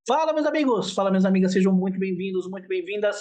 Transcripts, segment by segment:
Fala, meus amigos! Fala, minhas amigas, sejam muito bem-vindos, muito bem-vindas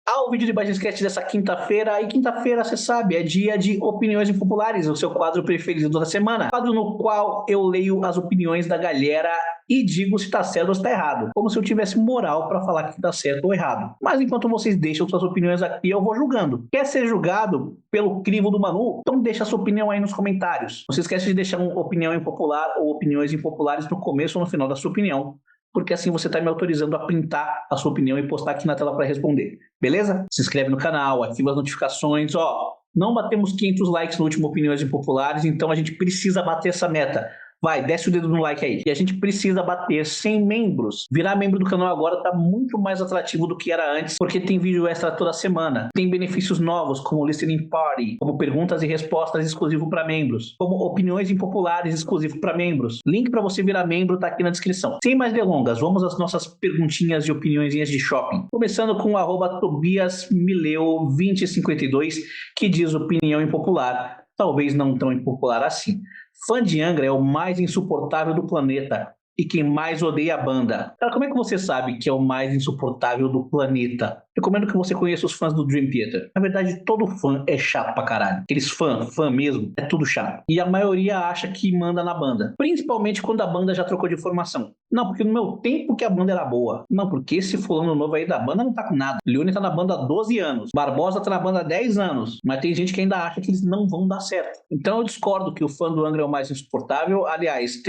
ao vídeo de Bagiscast dessa quinta-feira. E quinta-feira, você sabe, é dia de opiniões impopulares, o seu quadro preferido da semana. Quadro no qual eu leio as opiniões da galera e digo se tá certo ou se tá errado. Como se eu tivesse moral para falar que tá certo ou errado. Mas enquanto vocês deixam suas opiniões aqui, eu vou julgando. Quer ser julgado pelo crivo do Manu? Então deixa sua opinião aí nos comentários. Não se esquece de deixar uma opinião impopular ou opiniões impopulares no começo ou no final da sua opinião, porque assim você está me autorizando a printar a sua opinião e postar aqui na tela para responder. Beleza? Se inscreve no canal, ativa as notificações. Ó, não batemos 500 likes no último Opiniões Impopulares, então a gente precisa bater essa meta. Vai, desce o dedo no like aí. E a gente precisa bater 100 membros. Virar membro do canal agora tá muito mais atrativo do que era antes, porque tem vídeo extra toda semana. Tem benefícios novos, como Listening Party, como perguntas e respostas exclusivo para membros, como opiniões impopulares exclusivo para membros. Link para você virar membro tá aqui na descrição. Sem mais delongas, vamos às nossas perguntinhas e opiniõezinhas de shopping. Começando com o @TobiasMileu2052, que diz opinião impopular. Talvez não tão impopular assim. Fã de Angra é o mais insuportável do planeta e quem mais odeia a banda. Cara, como é que você sabe que é o mais insuportável do planeta? Recomendo que você conheça os fãs do Dream Theater. Na verdade, todo fã é chato pra caralho. Aqueles fã mesmo, é tudo chato. E a maioria acha que manda na banda. Principalmente quando a banda já trocou de formação. Não, porque no meu tempo que a banda era boa. Não, porque esse fulano novo aí da banda não tá com nada. Leone tá na banda há 12 anos. Barbosa tá na banda há 10 anos. Mas tem gente que ainda acha que eles não vão dar certo. Então eu discordo que o fã do Angra é o mais insuportável. Aliás,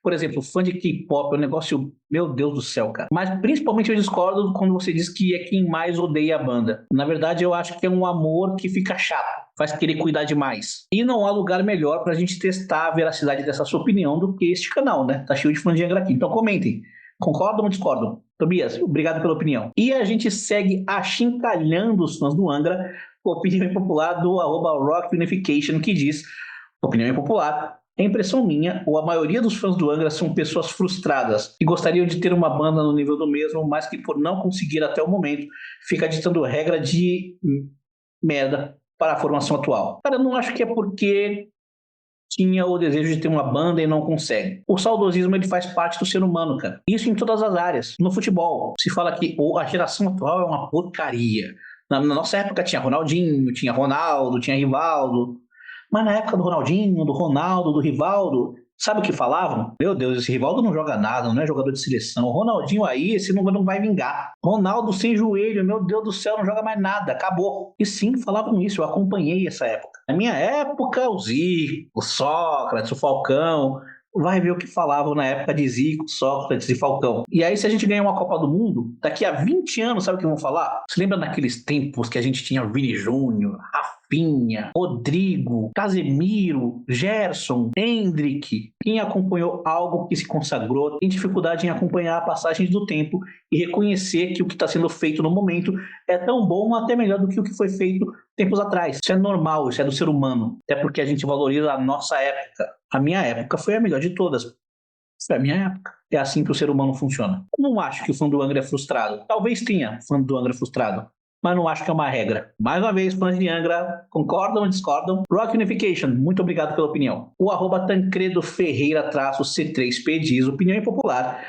por exemplo, fã de K-pop é um negócio, meu Deus do céu, cara. Mas principalmente eu discordo quando você diz que é quem mais odeia a banda. Na verdade, eu acho que é um amor que fica chato, faz querer cuidar demais. E não há lugar melhor pra gente testar a veracidade dessa sua opinião do que este canal, né? Tá cheio de fã de Angra aqui. Então comentem. Concordam ou discordam? Tobias, obrigado pela opinião. E a gente segue achincalhando os fãs do Angra com a opinião popular do @Rock Unification, que diz: opinião impopular. É impressão minha, ou a maioria dos fãs do Angra são pessoas frustradas que gostariam de ter uma banda no nível do mesmo, mas que por não conseguir até o momento, fica ditando regra de merda para a formação atual. Cara, eu não acho que é porque tinha o desejo de ter uma banda e não consegue. O saudosismo ele faz parte do ser humano, cara. Isso em todas as áreas. No futebol, se fala que a geração atual é uma porcaria. Na nossa época tinha Ronaldinho, tinha Ronaldo, tinha Rivaldo. Mas na época do Ronaldinho, do Ronaldo, do Rivaldo, sabe o que falavam? Meu Deus, esse Rivaldo não joga nada, não é jogador de seleção. O Ronaldinho aí, esse não vai vingar. Ronaldo sem joelho, meu Deus do céu, não joga mais nada, acabou. E sim, falavam isso, eu acompanhei essa época. Na minha época, o Zico, o Sócrates, o Falcão, vai ver o que falavam na época de Zico, Sócrates e Falcão. E aí, se a gente ganhar uma Copa do Mundo, daqui a 20 anos, sabe o que vão falar? Você lembra daqueles tempos que a gente tinha Vini Júnior, Rafinha, Rodrigo, Casemiro, Gerson, Hendrick? Quem acompanhou algo que se consagrou tem dificuldade em acompanhar a passagem do tempo e reconhecer que o que está sendo feito no momento é tão bom ou até melhor do que o que foi feito tempos atrás. Isso é normal, isso é do ser humano. Até porque a gente valoriza a nossa época. A minha época foi a melhor de todas. Foi a minha época. É assim que o ser humano funciona. Eu não acho que o fã do Angra é frustrado. Talvez tenha fã do Angra frustrado, mas não acho que é uma regra. Mais uma vez, fãs de Angra, concordam ou discordam? Rock Unification, muito obrigado pela opinião. O @Tancredo Ferreira-C3P diz: opinião impopular.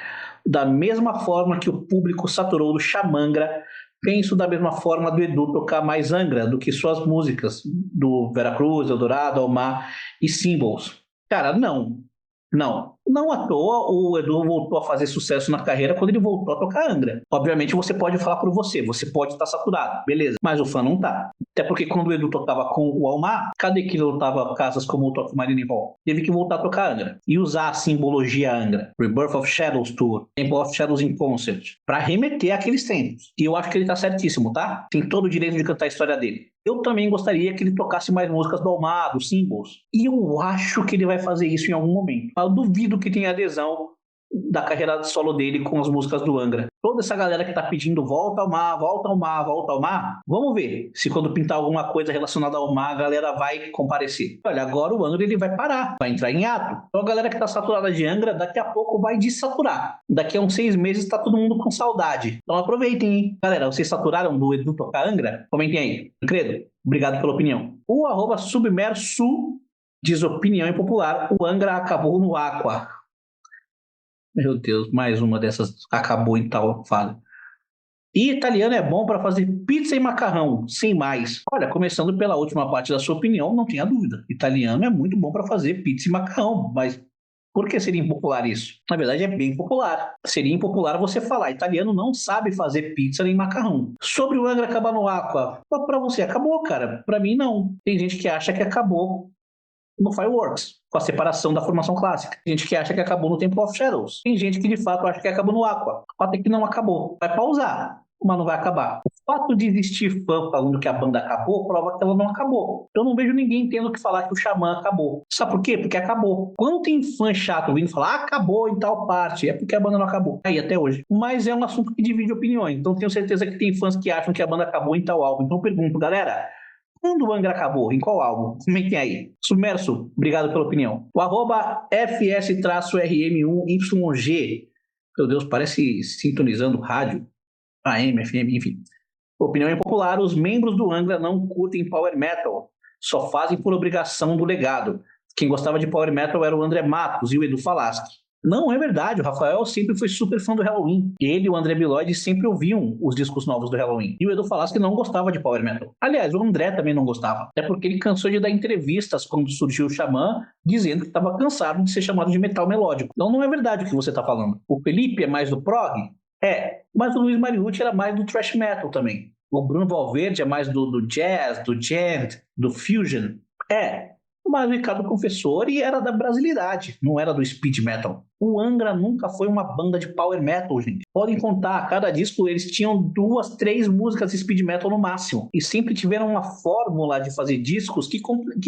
Da mesma forma que o público saturou do Xamangra, penso da mesma forma do Edu tocar mais Angra do que suas músicas, do Veracruz, Eldorado, Almar e Symbols. Cara, não. Não. Não à toa o Edu voltou a fazer sucesso na carreira quando ele voltou a tocar Angra. Obviamente você pode falar por você pode estar saturado, beleza, mas o fã não tá. Até porque quando o Edu tocava com o Almar, cadê que ele lotava casas como o Toque Marine Hall? Teve que voltar a tocar Angra e usar a simbologia Angra. Rebirth of Shadows Tour, Temple of Shadows in Concert, pra remeter àqueles tempos. E eu acho que ele tá certíssimo, tá? Tem todo o direito de cantar a história dele. Eu também gostaria que ele tocasse mais músicas do Almar, do Symbols. E eu acho que ele vai fazer isso em algum momento. Eu duvido que tenha adesão da carreira solo dele com as músicas do Angra. Toda essa galera que tá pedindo volta ao mar, volta ao mar, volta ao mar, vamos ver se quando pintar alguma coisa relacionada ao mar, a galera vai comparecer. Olha, agora o Angra ele vai parar, vai entrar em ato. Então a galera que tá saturada de Angra, daqui a pouco vai dessaturar. Daqui a uns 6 meses tá todo mundo com saudade. Então aproveitem, hein? Galera, vocês saturaram do Edu tocar Angra? Comentem aí. Credo, obrigado pela opinião. O @Submerso diz opinião impopular: o Angra acabou no Aqua. Meu Deus, mais uma dessas acabou em tal fase. E italiano é bom para fazer pizza e macarrão, sem mais. Olha, começando pela última parte da sua opinião, não tenha dúvida. Italiano é muito bom para fazer pizza e macarrão, mas por que seria impopular isso? Na verdade, é bem popular. Seria impopular você falar, italiano não sabe fazer pizza nem macarrão. Sobre o Angra acabar no Aqua, para você acabou, cara. Para mim, não. Tem gente que acha que acabou no Fireworks, com a separação da formação clássica. Tem gente que acha que acabou no Temple of Shadows. Tem gente que de fato acha que acabou no Aqua. O fato é que não acabou. Vai pausar, mas não vai acabar. O fato de existir fã falando que a banda acabou prova que ela não acabou. Eu não vejo ninguém tendo que falar que o Xamã acabou. Sabe por quê? Porque acabou. Quando tem fã chato vindo falar acabou em tal parte, é porque a banda não acabou. Aí até hoje. Mas é um assunto que divide opiniões. Então tenho certeza que tem fãs que acham que a banda acabou em tal álbum. Então eu pergunto, galera, quando o Angra acabou? Em qual álbum? Comentem aí. Submerso, obrigado pela opinião. O arroba FS-RM1YG. Meu Deus, parece sintonizando rádio. AM, FM, enfim. Opinião impopular, os membros do Angra não curtem Power Metal. Só fazem por obrigação do legado. Quem gostava de Power Metal era o André Matos e o Edu Falaschi. Não é verdade, o Rafael sempre foi super fã do Halloween. Ele e o André Biloide sempre ouviam os discos novos do Halloween. E o Edu Falaschi não gostava de Power Metal. Aliás, o André também não gostava. Até porque ele cansou de dar entrevistas quando surgiu o Xamã, dizendo que estava cansado de ser chamado de metal melódico. Então não é verdade o que você está falando. O Felipe é mais do prog? É, mas o Luiz Mariucci era mais do thrash metal também. O Bruno Valverde é mais do jazz, do gent, do fusion. É, mas o Ricardo Confessori era da brasilidade, não era do speed metal. O Angra nunca foi uma banda de power metal, gente. Podem contar, a cada disco eles tinham 2, 3 músicas de speed metal no máximo. E sempre tiveram uma fórmula de fazer discos que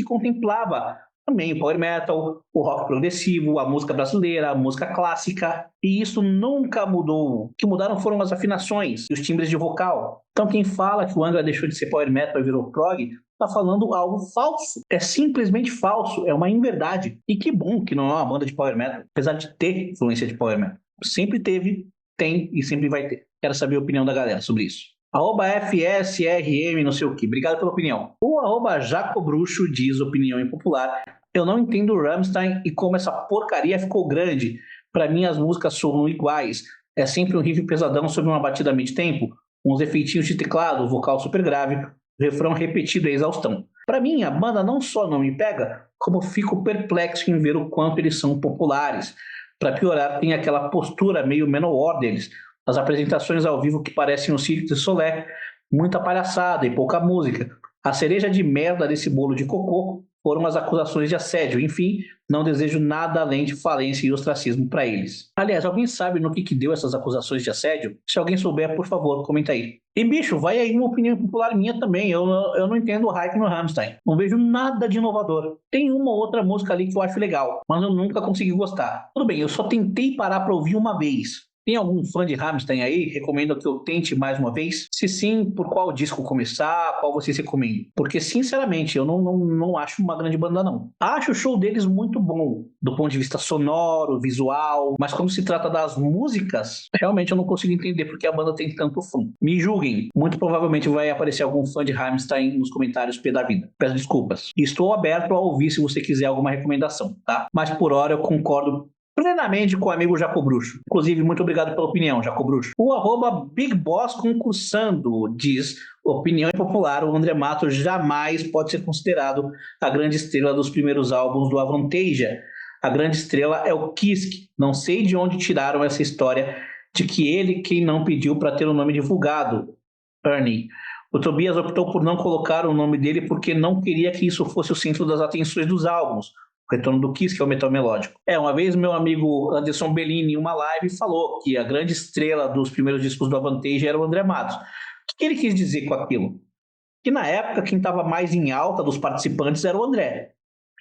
contemplava também o power metal, o rock progressivo, a música brasileira, a música clássica. E isso nunca mudou. O que mudaram foram as afinações e os timbres de vocal. Então quem fala que o Angra deixou de ser power metal e virou prog, tá falando algo falso. É simplesmente falso, é uma inverdade. E que bom que não é uma banda de power metal, apesar de ter influência de power metal. Sempre teve, tem e sempre vai ter. Quero saber a opinião da galera sobre isso. Arroba FSRM, não sei o que. Obrigado pela opinião. O arroba Jacobruxo diz opinião impopular. Eu não entendo o Rammstein e como essa porcaria ficou grande. Para mim as músicas soam iguais. É sempre um riff pesadão sobre uma batida mid-tempo, uns efeitinhos de teclado, vocal super grave, refrão repetido à exaustão. Para mim, a banda não só não me pega, como fico perplexo em ver o quanto eles são populares. Para piorar, tem aquela postura meio Manowar deles. As apresentações ao vivo que parecem um Cirque du Soleil, muita palhaçada e pouca música. A cereja de merda desse bolo de cocô foram as acusações de assédio. Enfim, não desejo nada além de falência e ostracismo para eles. Aliás, alguém sabe no que deu essas acusações de assédio? Se alguém souber, por favor, comenta aí. E bicho, vai aí uma opinião popular minha também. Eu não entendo o hype no Rammstein. Não vejo nada de inovador. Tem uma ou outra música ali que eu acho legal, mas eu nunca consegui gostar. Tudo bem, eu só tentei parar para ouvir uma vez. Tem algum fã de Rammstein aí? Recomenda que eu tente mais uma vez? Se sim, por qual disco começar? Qual vocês recomendam? Porque, sinceramente, eu não acho uma grande banda, não. Acho o show deles muito bom, do ponto de vista sonoro, visual, mas quando se trata das músicas, realmente eu não consigo entender porque a banda tem tanto fã. Me julguem, muito provavelmente vai aparecer algum fã de Rammstein nos comentários P da vida. Peço desculpas. Estou aberto a ouvir se você quiser alguma recomendação, tá? Mas por hora eu concordo plenamente com o amigo Jacobruxo. Inclusive, muito obrigado pela opinião, Jacobruxo. O arroba Big Boss concursando diz: opinião impopular, o André Matos jamais pode ser considerado a grande estrela dos primeiros álbuns do Avantasia. A grande estrela é o Kiske. Não sei de onde tiraram essa história de que ele quem não pediu para ter o nome divulgado. Ernie. O Tobias optou por não colocar o nome dele porque não queria que isso fosse o centro das atenções dos álbuns. O retorno do Kiss, que é o metal melódico. Uma vez meu amigo Anderson Bellini, em uma live, falou que a grande estrela dos primeiros discos do Avantage era o André Matos. O que ele quis dizer com aquilo? Que na época, quem estava mais em alta dos participantes era o André.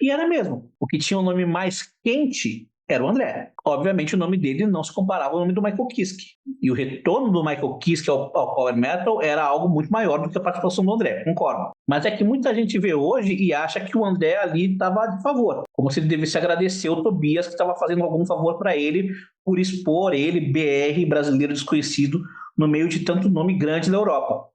E era mesmo. O que tinha o nome mais quente era o André. Obviamente, o nome dele não se comparava ao nome do Michael Kiske. E o retorno do Michael Kiske ao Power Metal era algo muito maior do que a participação do André, concordo. Mas é que muita gente vê hoje e acha que o André ali estava de favor. Como se ele devesse agradecer o Tobias, que estava fazendo algum favor para ele por expor ele, BR, brasileiro desconhecido, no meio de tanto nome grande da Europa.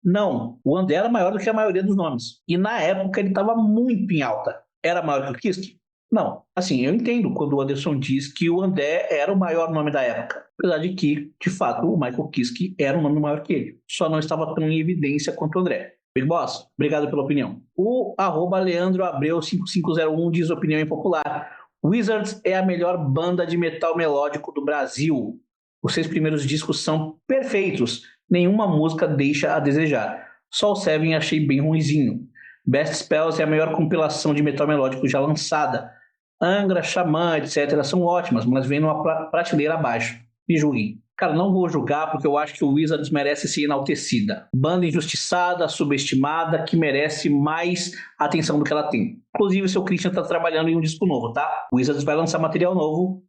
Não, o André era maior do que a maioria dos nomes. E na época ele estava muito em alta. Era maior que o Kiske? Não, assim, eu entendo quando o Anderson diz que o André era o maior nome da época. Apesar de que, de fato, o Michael Kiske era um nome maior que ele. Só não estava tão em evidência quanto o André. Big Boss, obrigado pela opinião. O Leandro Abreu 5501 diz opinião impopular. Wizards é a melhor banda de metal melódico do Brasil. Os 6 primeiros discos são perfeitos. Nenhuma música deixa a desejar. Só o Seven achei bem ruinzinho. Best Spells é a melhor compilação de metal melódico já lançada. Angra, Xamã, etc. são ótimas, mas vêm numa prateleira abaixo. Me julguem. Cara, não vou julgar porque eu acho que o Wizards merece ser enaltecida. Banda injustiçada, subestimada, que merece mais atenção do que ela tem. Inclusive, o seu Christian tá trabalhando em um disco novo, tá? O Wizards vai lançar material novo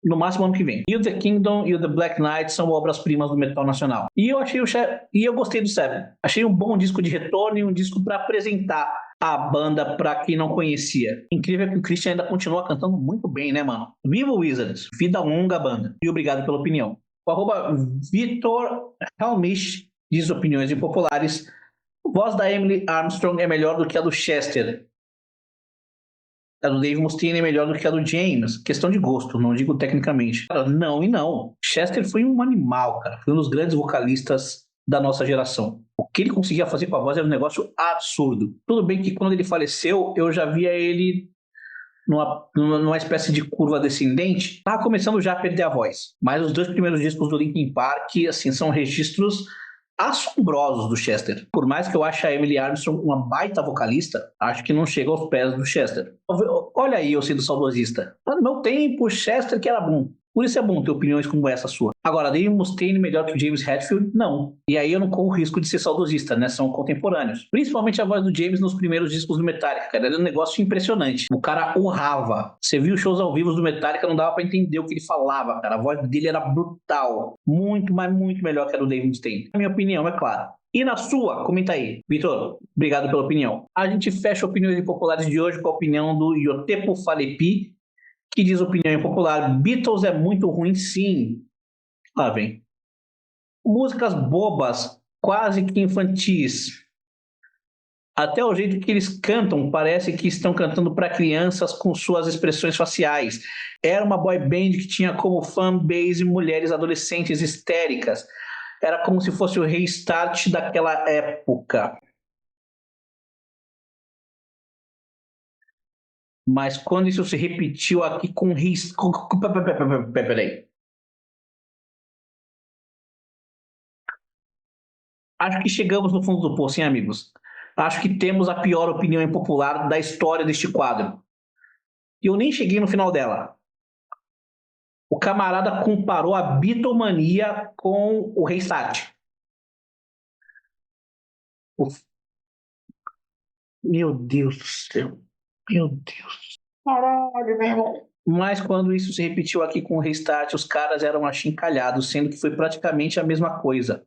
no máximo ano que vem. E o The Kingdom e o The Black Knight são obras-primas do metal nacional. E eu gostei do Seven. Achei um bom disco de retorno e um disco para apresentar a banda para quem não conhecia. Incrível que o Christian ainda continua cantando muito bem, né, mano? Viva o Wizards, vida longa banda. E obrigado pela opinião. O @Vitor Helmich diz opiniões impopulares. A voz da Emily Armstrong é melhor do que a do Chester. A do Dave Mustaine é melhor do que a do James. Questão de gosto, não digo tecnicamente. Cara, não e não. Chester foi um animal, cara. Foi um dos grandes vocalistas da nossa geração. O que ele conseguia fazer com a voz era um negócio absurdo. Tudo bem que quando ele faleceu, eu já via ele numa espécie de curva descendente. Tava começando já a perder a voz. Mas os 2 primeiros discos do Linkin Park, assim, são registros assombrosos do Chester. Por mais que eu ache a Emily Armstrong uma baita vocalista, acho que não chega aos pés do Chester. Olha aí, eu sendo saudosista. No meu tempo, o Chester que era bom. Por isso é bom ter opiniões como essa sua. Agora, Dave Mustaine melhor que o James Hetfield? Não. E aí eu não corro o risco de ser saudosista, né? São contemporâneos. Principalmente a voz do James nos primeiros discos do Metallica, cara. Era um negócio impressionante. O cara urrava. Você viu os shows ao vivo do Metallica, não dava pra entender o que ele falava, cara. A voz dele era brutal. Muito, mas muito melhor que a do Dave Mustaine. Na minha opinião, é claro. E na sua? Comenta aí. Vitor, obrigado pela opinião. A gente fecha opiniões impopulares de hoje com a opinião do Yotepo Falepi, que diz opinião impopular. Beatles é muito ruim, sim. Lá vem. Músicas bobas, quase que infantis. Até o jeito que eles cantam parece que estão cantando para crianças com suas expressões faciais. Era uma boy band que tinha como fanbase mulheres adolescentes histéricas. Era como se fosse o restart daquela época. Mas quando isso se repetiu aqui com risco. Peraí. Acho que chegamos no fundo do poço, hein, amigos? Acho que temos a pior opinião impopular da história deste quadro. E eu nem cheguei no final dela. O camarada comparou a bitomania com o restart. Meu Deus do céu. Meu Deus. Caralho, meu irmão. Mas quando isso se repetiu aqui com o restart, os caras eram achincalhados, sendo que foi praticamente a mesma coisa.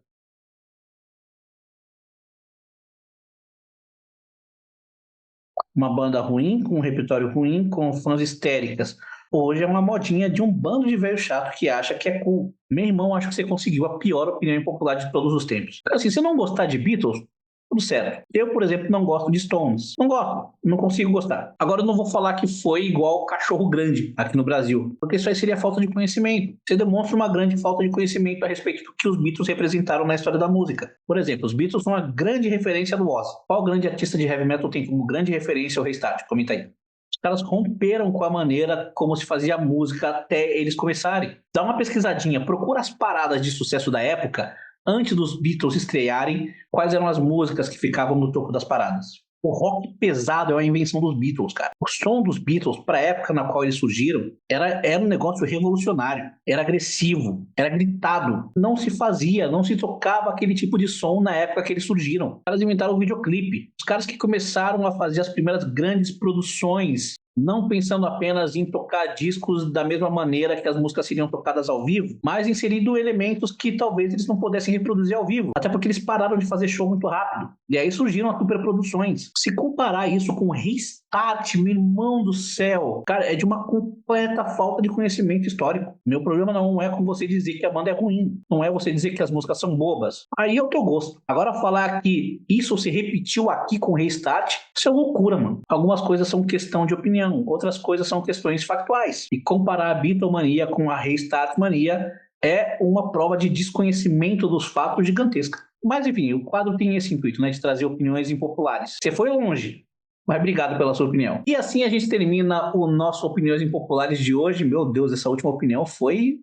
Uma banda ruim, com um repertório ruim, com fãs histéricas. Hoje é uma modinha de um bando de velho chato que acha que é cool. Meu irmão, acho que você conseguiu a pior opinião impopular de todos os tempos. Assim, se não gostar de Beatles, tudo certo. Eu, por exemplo, não gosto de Stones. Não gosto. Não consigo gostar. Agora eu não vou falar que foi igual Cachorro Grande aqui no Brasil, porque isso aí seria falta de conhecimento. Você demonstra uma grande falta de conhecimento a respeito do que os Beatles representaram na história da música. Por exemplo, os Beatles são uma grande referência do Ozzy. Qual grande artista de heavy metal tem como grande referência o Restart? Comenta aí. Os caras romperam com a maneira como se fazia a música até eles começarem. Dá uma pesquisadinha, procura as paradas de sucesso da época antes dos Beatles estrearem, quais eram as músicas que ficavam no topo das paradas. O rock pesado é uma invenção dos Beatles, cara. O som dos Beatles, para a época na qual eles surgiram, era um negócio revolucionário. Era agressivo, era gritado. Não se fazia, não se tocava aquele tipo de som na época que eles surgiram. Os caras inventaram o videoclipe. Os caras que começaram a fazer as primeiras grandes produções, não pensando apenas em tocar discos da mesma maneira que as músicas seriam tocadas ao vivo, mas inserindo elementos que talvez eles não pudessem reproduzir ao vivo, até porque eles pararam de fazer show muito rápido. E aí surgiram as superproduções. Se comparar isso com Restart, Restart, meu irmão do céu. Cara, é de uma completa falta de conhecimento histórico. Meu problema não é com você dizer que a banda é ruim. Não é você dizer que as músicas são bobas. Aí é o teu gosto. Agora, falar que isso se repetiu aqui com Restart, isso é loucura, mano. Algumas coisas são questão de opinião, outras coisas são questões factuais. E comparar a Beatlemania com a Restart Mania é uma prova de desconhecimento dos fatos gigantesca. Mas enfim, o quadro tem esse intuito, né, de trazer opiniões impopulares. Você foi longe, mas obrigado pela sua opinião. E assim a gente termina o nosso Opiniões Impopulares de hoje. Meu Deus, essa última opinião foi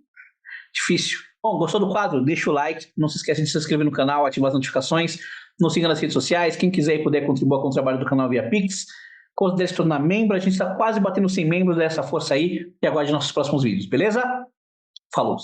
difícil. Bom, gostou do quadro? Deixa o like, não se esqueça de se inscrever no canal, ativar as notificações, nos siga nas redes sociais. Quem quiser e puder contribuir com o trabalho do canal via Pix, considere se tornar membro. A gente está quase batendo 100 membros, dessa força aí, e aguarde nossos próximos vídeos, beleza? Falou!